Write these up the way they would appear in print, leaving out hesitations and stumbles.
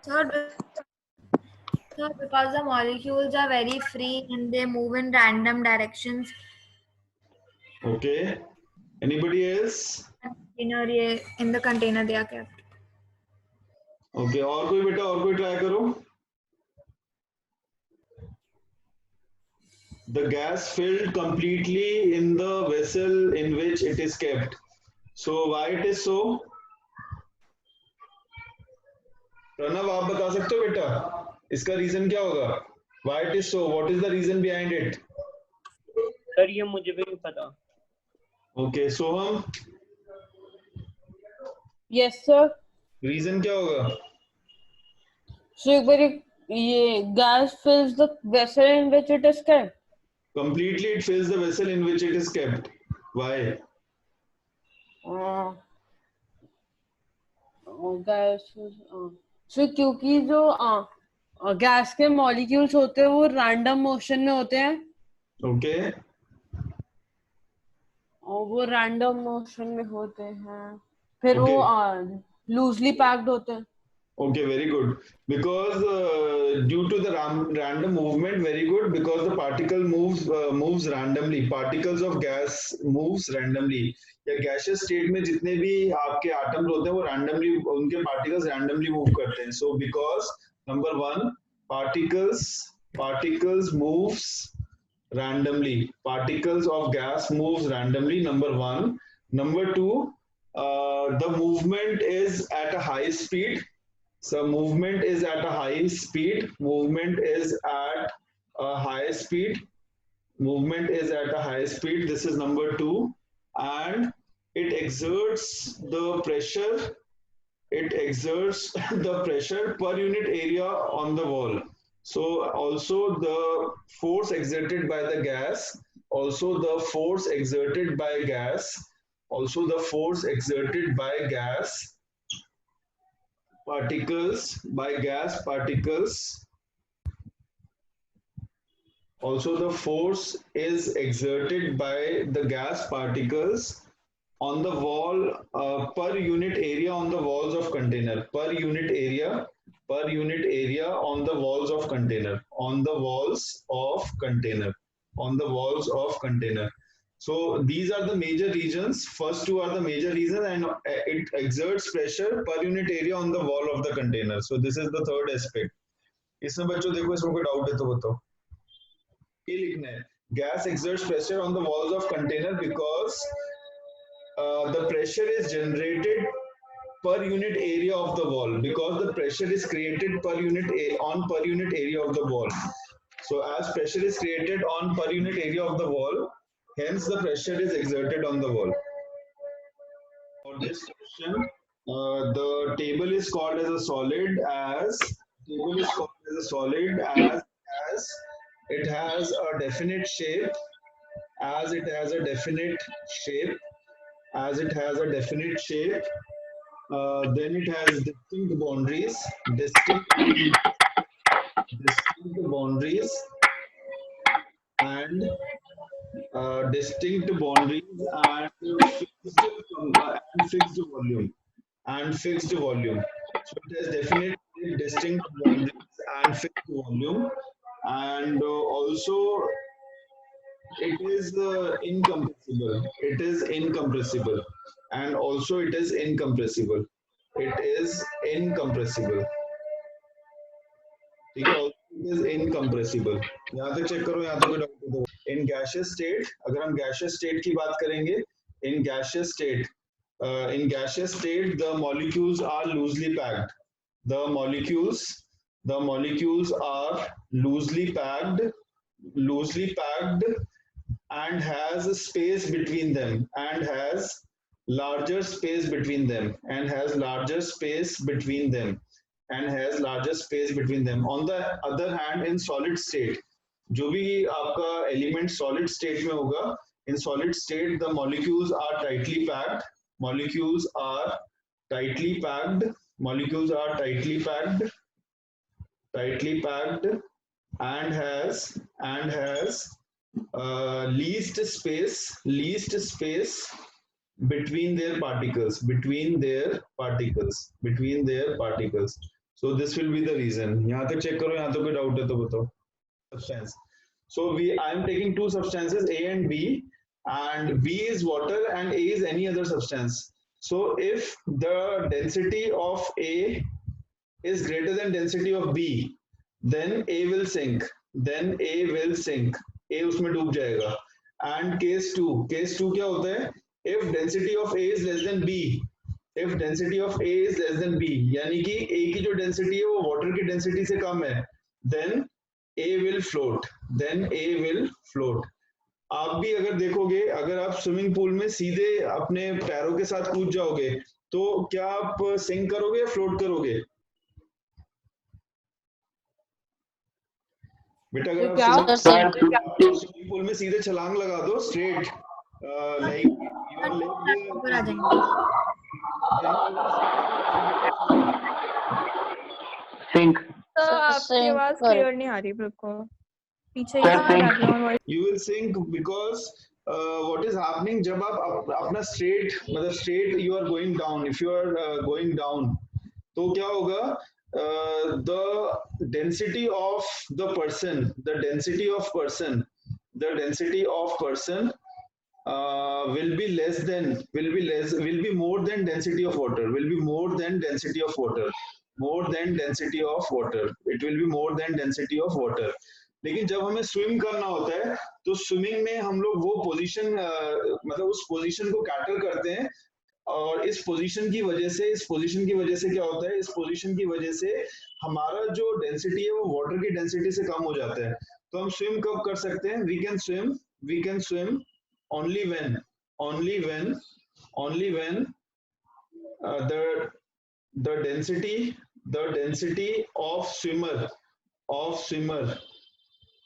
Third, because the molecules are very free and they move in random directions. Okay. Anybody else? In the container they are kept. Okay. और कोई बेटा और कोई try करो. The gas filled completely in the vessel in which it is kept. So why it is so? Pranav आप बता सकते हो बेटा इसका रीजन क्या होगा? Why it is so? What is the reason behind it? Sir ये मुझे भी नहीं पता. Okay, सोहम यस सर. रीजन क्या होगा? सो एक बार ये gas फिल्स the vessel in which it is kept. Completely it fills the vessel in which it is kept. Why? Gas so क्योंकि जो गैस के मॉलिक्यूल्स होते हैं वो रैंडम मोशन में होते हैं. Okay. और वो रैंडम मोशन में होते हैं फिर Okay. वो लूजली पैक्ड होते हैं. Okay, very good. Because due to the random movement, very good. Because the particle moves randomly. Particles of gas moves randomly. या gaseous state में जितने भी आपके atoms होते हैं वो randomly उनके particles randomly move करते हैं. So because number one, particles moves randomly. Particles of gas moves randomly. Number one. Number two, the movement is at a high speed. So movement is at a high speed. Movement is at a high speed. Movement is at a high speed. This is number two. And it exerts the pressure. It exerts the pressure per unit area on the wall. So also the force exerted by the gas. Also the force exerted by gas. Also the force exerted by gas particles by gas particles. Also the force is exerted by the gas particles on the wall per unit area on the walls of container. Per unit area on the walls of container. On the walls of container. On the walls of container. So these are the major reasons. First two are the major reasons, and it exerts pressure per unit area on the wall of the container. So this is the third aspect. इसमें बच्चों देखो इसमें कोई doubt है तो बताओ. ये लिखना है. Gas exerts pressure on the walls of container because the pressure is generated per unit area of the wall. Because the pressure is created per unit area of the wall. So as pressure is created on per unit area of the wall, hence the pressure is exerted on the wall. For this question, the table is called as a solid as it has a definite shape. As it has a definite shape. Then it has distinct boundaries. And distinct boundaries and fixed volume. So it has definite distinct boundaries and fixed volume, and also it is incompressible. And also it is incompressible. ठीक है, it is incompressible. यहाँ तक check करो, यहाँ तक कोई doubt हो. In gaseous state, अगर हम gaseous state की बात करेंगे, in gaseous state the molecules are loosely packed. The molecules are loosely packed and has space between them and has larger space between them. On the other hand, in solid state, जो भी आपका element solid state में होगा, in solid state the molecules are tightly packed and has least space between their particles. So this will be the reason. यहाँ तक check करो, यहाँ तो कोई doubt है तो बताओ. Substance. So I am taking two substances A and B, and B is water and A is any other substance. So if the density of A is greater than density of B, then A will sink. Then A will sink. A उसमें डूब जाएगा. And case two क्या होता है? If density of A is less than B, if density of A is less than B, यानी कि A की जो density है वो water की density से कम है, then A will float. Then A will float. आप भी अगर देखोगे, अगर आप स्विमिंग पूल में सीधे अपने पैरों के साथ कूद जाओगे, तो क्या आप सिंक करोगे या फ्लोट करोगे? बेटा अगर क्या? आप स्विमिंग पूल में सीधे छलांग लगा दो स्ट्रेट, लाइक ऊपर आ जाएंगे. सिंक सर आपकी आवाज क्लियर नहीं आ रही बिल्कुल, पीछे Sir, he sink. Background voice. you will sink because what is happening, जब आप अपना straight मतलब straight you are going down, if you are going down, तो क्या होगा, the density of the person, the density of person will be more than density of water, it will be more than density of water. लेकिन जब हमें swim करना होता है तो स्विमिंग में हम लोग वो पोजीशन मतलब उस पोजीशन को कैटर करते हैं, और इस पोजीशन की वजह से क्या होता है, इस पोजीशन की वजह से हमारा जो डेंसिटी है वो वाटर की डेंसिटी से कम हो जाता है. तो हम स्विम कब कर सकते हैं? We can swim only when the density of swimmer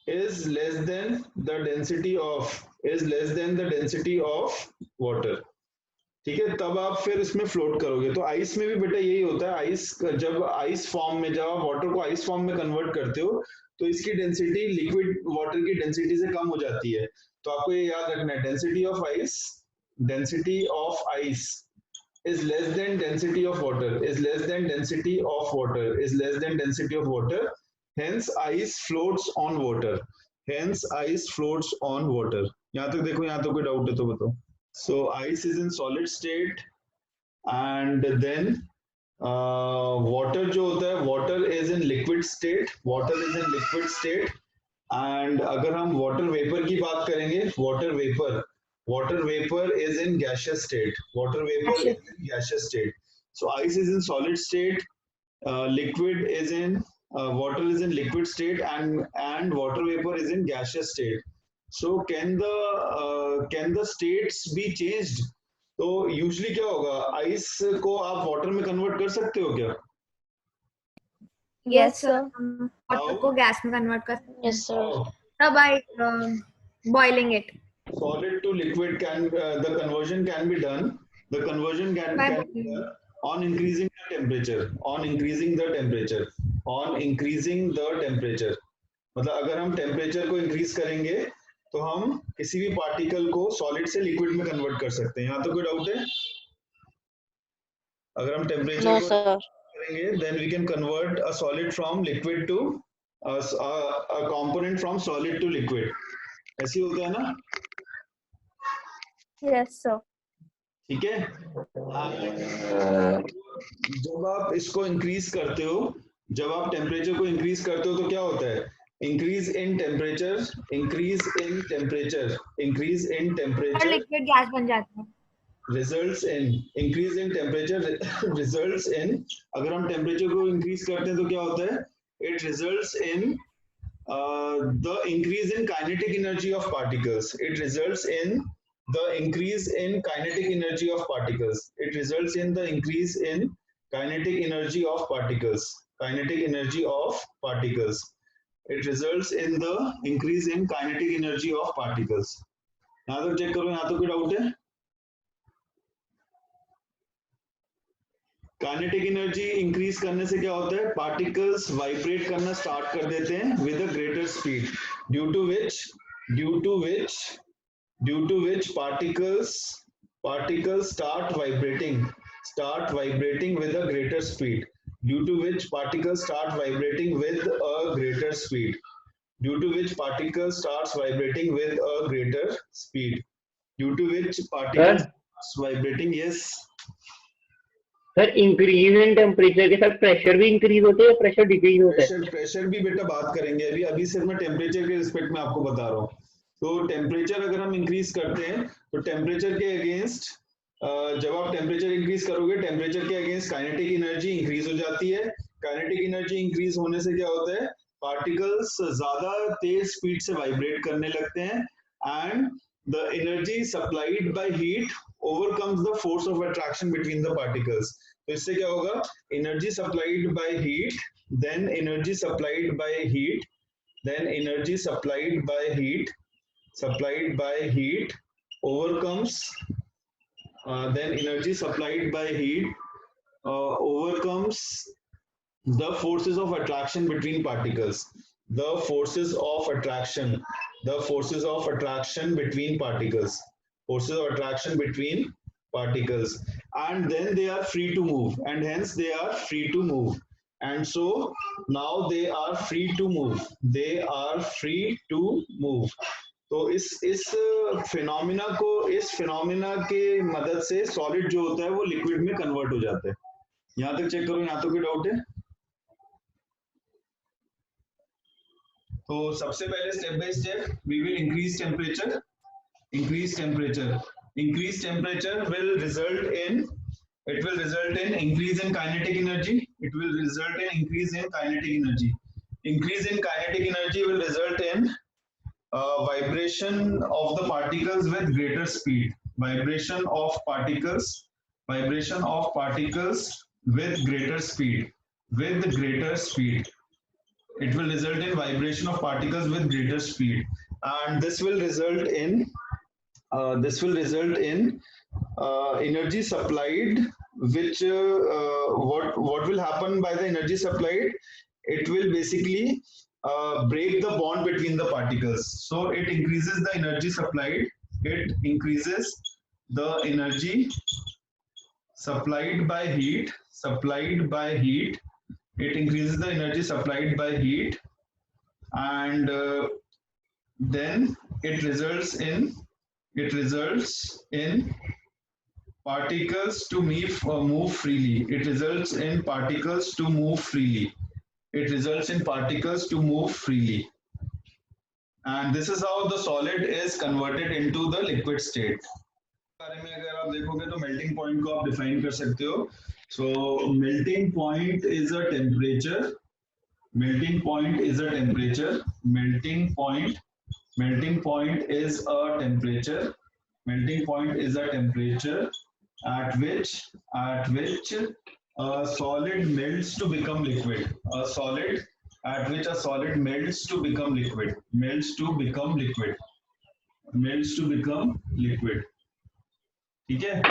is less than the density of water. ठीक है, तब आप फिर इसमें फ्लोट करोगे. तो आइस में भी बेटा यही होता है. जब आइस फॉर्म में, जब आप वाटर को आइस फॉर्म में कन्वर्ट करते हो तो इसकी डेंसिटी लिक्विड वाटर की डेंसिटी से कम हो जाती है. तो आपको ये याद रखना है, density of ice is less than density of water, hence ice floats on water. यहाँ तक देखो, यहाँ तो कोई डाउट है तो बताओ. So ice is in solid state, and then water जो होता है, water is in liquid state, and अगर हम water vapor की बात करेंगे, water vapor is in gaseous state. So ice is in solid state, liquid is in water is in liquid state, and water vapor is in gaseous state. So can the states be changed? तो usually क्या होगा, ice को आप water में convert कर सकते हो क्या? Yes sir. वाटर को गैस में कन्वर्ट कर सकते हैं. Yes sir. by boiling it. Solid to liquid the conversion can be done. The conversion can be done on increasing the temperature. मतलब अगर हम टेम्परेचर को इंक्रीज करेंगे तो हम किसी भी पार्टिकल को सॉलिड से लिक्विड में कन्वर्ट कर सकते हैं. यहाँ तो कोई डाउट है? अगर हम टेम्परेचर को करेंगे, then we can convert a solid from liquid to a component from solid to liquid. ऐसे होता है ना? Yes sir. ठीक है. जब आप इसको इंक्रीज करते हो, जब आप टेम्परेचर को इंक्रीज करते हो तो क्या होता है? increase in temperature liquid gas बन जाता है. results in increase in temperature results in, अगर हम टेम्परेचर को इंक्रीज करते हैं तो क्या होता है? it results in the increase in kinetic energy of particles. It results in the increase in kinetic energy of particles. It results in the increase in kinetic energy of particles. It results in the increase in kinetic energy of particles. यहाँ तक check करो, यहाँ तो कोई doubt है? Kinetic energy increase करने से क्या होता है? पार्टिकल्स वाइब्रेट करना स्टार्ट कर देते हैं with a greater speed, due to which particles start vibrating with a greater speed. due to which particles start vibrating with a greater speed. Due to which particles starts vibrating with a greater speed. Due to which particles sir starts vibrating. Yes. Sir increase in temperature के साथ pressure भी increase होता है या pressure decrease होता है? Pressure भी बेटा बात करेंगे अभी अभी सिर्फ मैं टेम्परेचर के रिस्पेक्ट में आपको बता रहा हूँ. तो टेम्परेचर अगर हम इंक्रीज करते हैं तो टेम्परेचर के अगेंस्ट जब आप टेम्परेचर इंक्रीज करोगे टेम्परेचर के अगेंस्ट काइनेटिक एनर्जी इंक्रीज हो जाती है. काइनेटिक एनर्जी इंक्रीज होने से क्या होता है, पार्टिकल्स ज्यादा तेज स्पीड से वाइब्रेट करने लगते हैं and the energy supplied by heat overcomes the force of attraction between the particles. तो इससे क्या होगा, energy supplied by heat, then energy supplied by heat, then energy supplied by heat overcomes then energy supplied by heat overcomes the forces of attraction between particles. The forces of attraction between particles. Forces of attraction between particles, and then they are free to move, and hence they are free to move. And so now they are free to move. They are free to move. तो इस phenomena के मदद से solid जो होता है वो liquid में कन्वर्ट हो जाता है. यहाँ तक चेक करो, यहाँ तो कोई डाउट है? तो सबसे पहले step by step we will increase temperature. Increased temperature will result in increase in kinetic energy. It will result in increase in kinetic energy. Increase in kinetic energy will result in vibration of the particles with greater speed. Vibration of particles with greater speed. It will result in vibration of particles with greater speed, and this will result in energy supplied, which what will happen by the energy supplied? It will basically break the bond between the particles. So it increases the energy supplied. It increases the energy supplied by heat. It increases the energy supplied by heat, and then it results in particles to move freely. It results in particles to move freely. And this is how the solid is converted into the liquid state. बारे में अगर आप देखोगे तो melting point को आप define कर सकते हो. So melting point is a temperature. Melting point is a temperature at which a solid melts to become liquid. At which a solid melts to become liquid. ठीक है.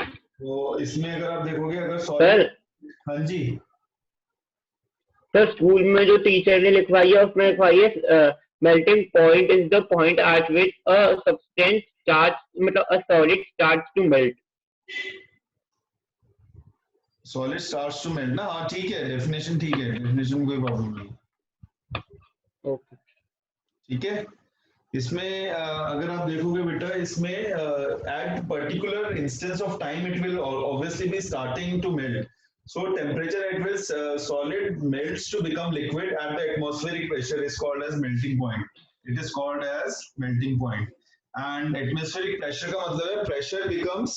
तो इसमें अगर आप देखोगे, अगर सॉलिड, हाँ जी सर स्कूल में जो टीचर ने लिखवाई है उसमें लिखवाई है melting point is the point at which a substance starts, मतलब a solid starts to melt. Solid starts to melt ना. हाँ ठीक है, डेफिनेशन ठीक है, डेफिनेशन कोई प्रॉब्लम नहीं. ओके ठीक है. इसमें अगर आप देखोगे बेटा, इसमें at particular instance of time it will obviously be starting to melt. So temperature at which solid melts to become liquid at the atmospheric pressure is called as melting point. It is called as melting point. And atmospheric pressure का मतलब है pressure becomes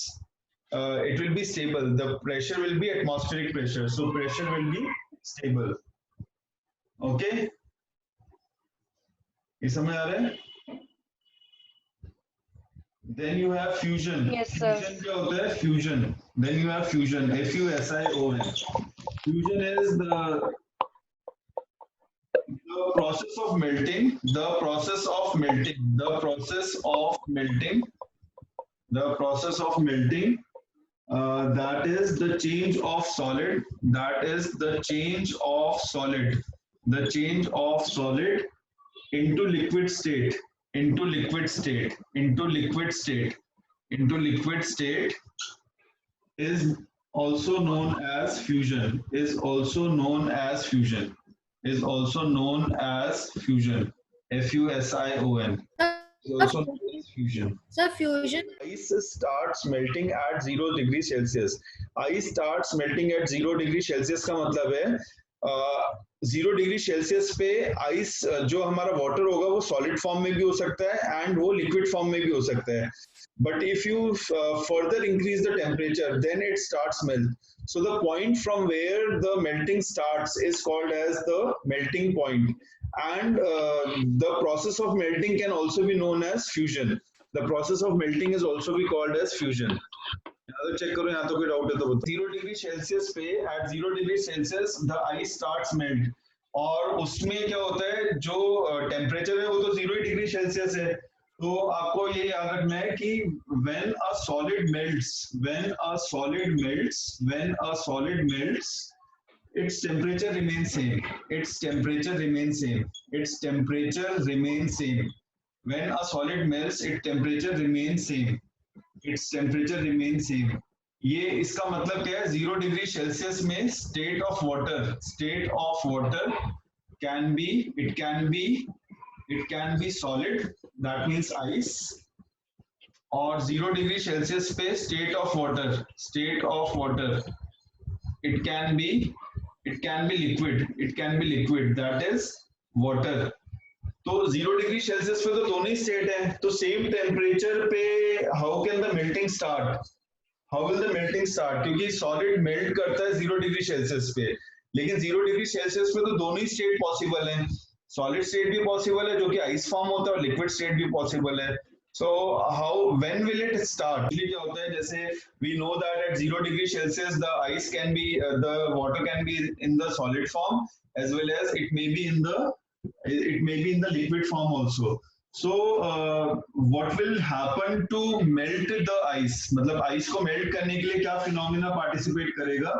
it will be stable. The pressure will be atmospheric pressure. So pressure will be stable. Okay? ये समझ आ रहा है? Then you have fusion. Yes, sir. Fusion क्या होता है? Fusion. Then you have fusion. FUSION. Fusion is the process of melting. The process of melting. That is the change of solid. The change of solid into liquid state. Into liquid state is also known as fusion, is also known as fusion, is also known as fusion, fusion, is also known as fusion. So fusion. Ice starts melting at 0 degree Celsius. Ice starts melting at 0 degree Celsius का मतलब है 0 degree Celsius पे ice जो हमारा water होगा वो solid form में भी हो सकता है एंड वो लिक्विड फॉर्म में भी हो सकता है. But if you further increase the temperature then it starts melt. So the point from where the melting starts is called as the melting point, and the process of melting can also be known as fusion. The process of melting is also be called as fusion. Check करो यहाँ तो कोई doubt है तो 0 degree Celsius पे at 0 degree Celsius the ice starts melt. और उसमें क्या होता है जो टेम्परेचर है वो तो 0 डिग्री सेल्सियस है. तो आपको ये याद रखना है कि when a solid melts, when a solid melts, when a solid melts, its temperature remains same. Its temperature remains same. Its temperature remains same. When a solid melts, its temperature remains same. Its temperature remains same. ये इसका मतलब क्या है? 0 degree Celsius में state of water can be, it can be solid, that means ice. और 0 degree Celsius पे state of water, it can be liquid, that is water. तो 0 degree Celsius पे तो दोनों ही स्टेट है. तो सेम टेम्परेचर पे how can the melting start? How will the melting start? क्योंकि सॉलिड मेल्ट करता है 0 डिग्री सेल्सियस पे, लेकिन 0 डिग्री सेल्सियस पे तो दोनों ही स्टेट पॉसिबल हैं. सॉलिड स्टेट भी पॉसिबल है जो कि आइस फॉर्म होता है और लिक्विड स्टेट भी पॉसिबल है. So how when will it start? क्या होता है जैसे we know that at 0 degree Celsius the ice can be the water can be in the solid form as well as it may be in the liquid form also. So what will happen to melt the ice? मतलब ice को melt करने के लिए क्या phenomena participate करेगा?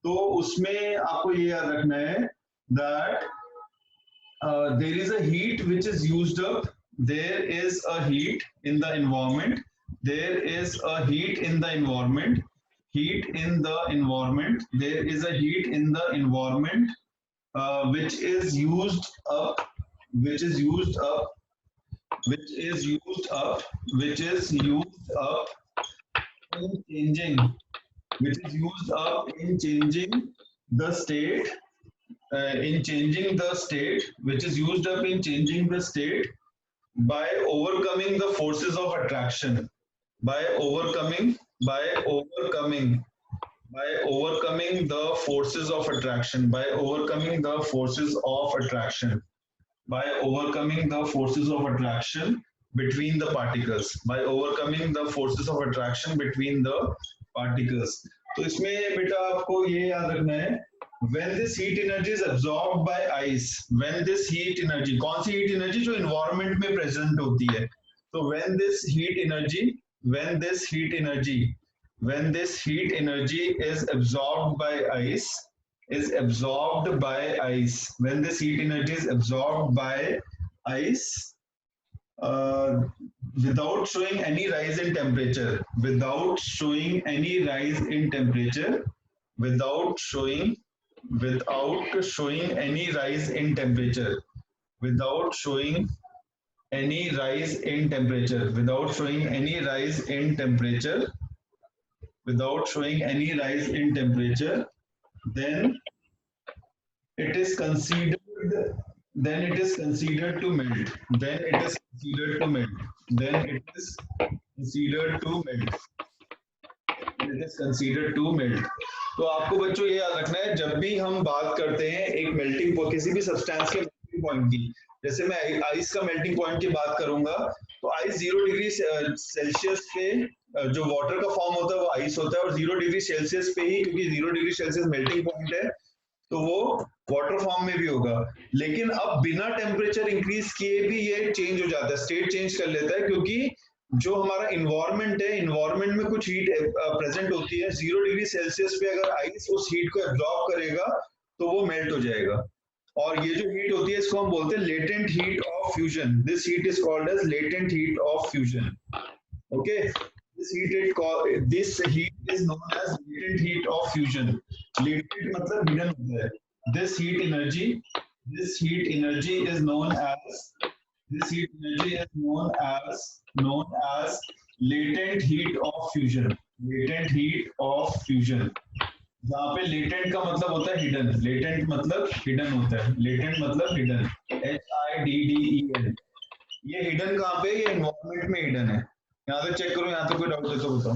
तो उसमें आपको ये याद रखना है that there is a heat which is used up. There is a heat in the environment. There is a heat in the environment. Heat in the environment. There is a heat in the environment which is used up in changing the state by overcoming the forces of attraction, by overcoming the forces of attraction, by overcoming the forces of attraction, by overcoming the forces of attraction between the particles, by overcoming the forces of attraction between the particles. तो इसमें बेटा आपको ये याद रखना है when this heat energy is absorbed by ice, when this heat energy, कौन सी heat energy? जो environment में present होती है. तो when this heat energy is absorbed by ice, when this heat energy is absorbed by ice without showing any rise in temperature, without showing any rise in temperature, without showing any rise in temperature, without showing any rise in temperature, without showing any rise in temperature, without showing any rise in temperature, then it is considered to melt. Then it is considered to melt. Then it is considered to melt. It is considered to melt. तो आपको बच्चों ये याद रखना है जब भी हम बात करते हैं एक मेल्टिंग पॉइंट, किसी भी सब्सटेंस के मेल्टिंग पॉइंट की, जैसे मैं आइस का मेल्टिंग पॉइंट की बात करूंगा तो आइस 0 डिग्री सेल्सियस पे जो वाटर का फॉर्म होता है वो आइस होता है, और 0 डिग्री सेल्सियस पे ही, क्योंकि 0 डिग्री सेल्सियस मेल्टिंग पॉइंट है तो वो वाटर फॉर्म में भी होगा. लेकिन अब बिना टेम्परेचर इंक्रीज किए भी ये चेंज हो जाता है, स्टेट चेंज कर लेता है, क्योंकि जो हमारा इन्वायरमेंट है, इन्वायरमेंट में कुछ हीट प्रेजेंट होती है. 0 डिग्री सेल्सियस पे अगर आइस उस हीट को एब्जॉर्ब करेगा तो वो मेल्ट हो जाएगा, और ये जो हीट होती है इसको हम बोलते हैं latent heat of fusion. This heat is called as latent heat of fusion. Okay, this heat is known as latent heat of fusion. Latent मतलब hidden होता है. This heat energy is known as latent heat of fusion. Latent heat of fusion. जहाँ पे latent का मतलब होता है hidden, latent मतलब हिडन होता है, लेटेंट मतलब हिडन, HIDDEN. ये हिडन कहाँ पे, ये एनवायरनमेंट में हिडन है. यहाँ से चेक करो, यहाँ पे कोई डाउट है तो बताओ.